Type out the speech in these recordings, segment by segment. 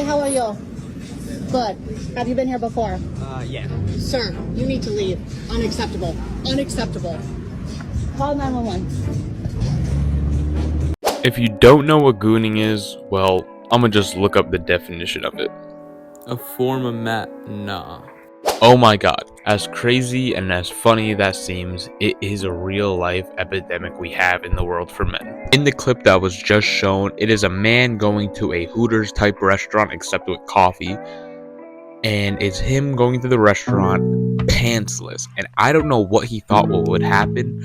how are you? Good. Have you been here before? Yeah. Sir, you need to leave. Unacceptable. Unacceptable. Call 911. If you don't know what gooning is, well, I'm gonna just look up the definition of it. A form of nah. Oh my god, as crazy and as funny that seems, it is a real life epidemic we have in the world for men. In the clip that was just shown, it is a man going to a Hooters type restaurant except with coffee, and it's him going to the restaurant pantsless. And I don't know what he thought what would happen,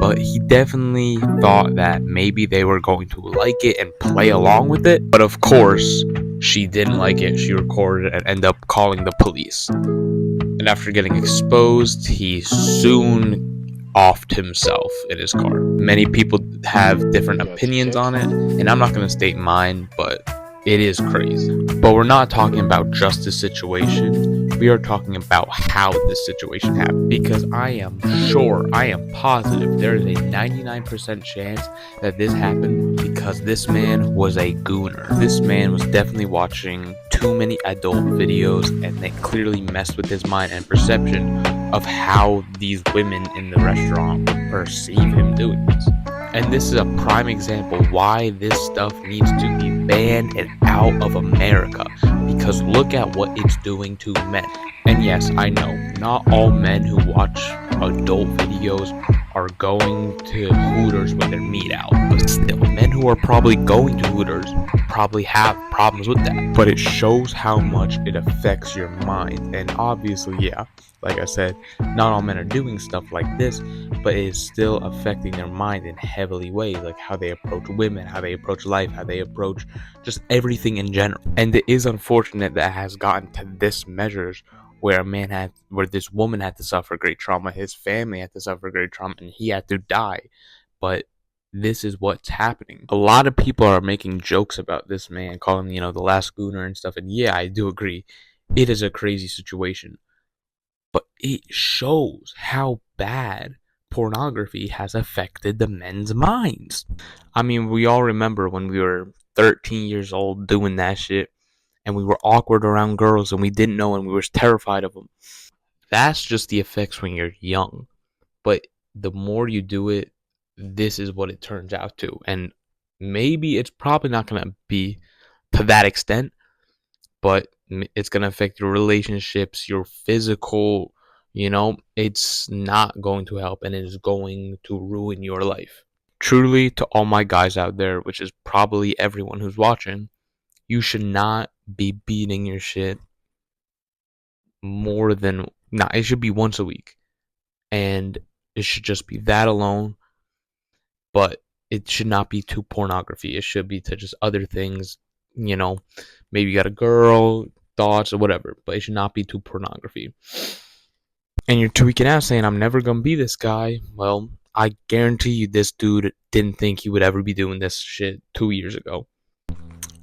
but he definitely thought that maybe they were going to like it and play along with it. But of course, she didn't like it. She recorded it and ended up calling the police. And after getting exposed, he soon offed himself in his car. Many people have different opinions on it, and I'm not going to state mine, but it is crazy. But we're not talking about just this situation. We are talking about how this situation happened. Because I am sure, I am positive, there is a 99% chance that this happened because this man was a gooner. This man was definitely watching too many adult videos, and they clearly messed with his mind and perception of how these women in the restaurant would perceive him doing this. And this is a prime example why this stuff needs to be banned and out of America, because look at what it's doing to men. And yes, I know, not all men who watch adult videos are going to Hooters with their meat out, but still, men who are probably going to Hooters probably have problems with that. But it shows how much it affects your mind. And obviously, yeah, like I said, not all men are doing stuff like this, but it is still affecting their mind in heavily ways, like how they approach women, how they approach life, how they approach just everything in general. And it is unfortunate that it has gotten to this measures where this woman had to suffer great trauma, his family had to suffer great trauma, and he had to die. But this is what's happening. A lot of people are making jokes about this man, calling him, the last gooner and stuff. And yeah, I do agree. It is a crazy situation. But it shows how bad pornography has affected the men's minds. I mean, we all remember when we were 13 years old doing that shit, and we were awkward around girls and we didn't know and we were terrified of them. That's just the effects when you're young. But the more you do it, this is what it turns out to. And maybe it's probably not going to be to that extent, but it's going to affect your relationships, your physical, it's not going to help, and it is going to ruin your life. Truly, to all my guys out there, which is probably everyone who's watching, you should not be beating your shit more than, it should be once a week. And it should just be that alone. But it should not be to pornography. It should be to just other things, maybe you got a girl, thoughts, or whatever. But it should not be to pornography. And you're tweaking out saying, I'm never going to be this guy. Well, I guarantee you this dude didn't think he would ever be doing this shit 2 years ago.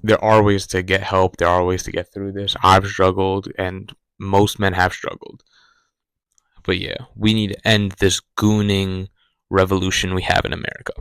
There are ways to get help. There are ways to get through this. I've struggled, and most men have struggled. But yeah, we need to end this gooning revolution we have in America.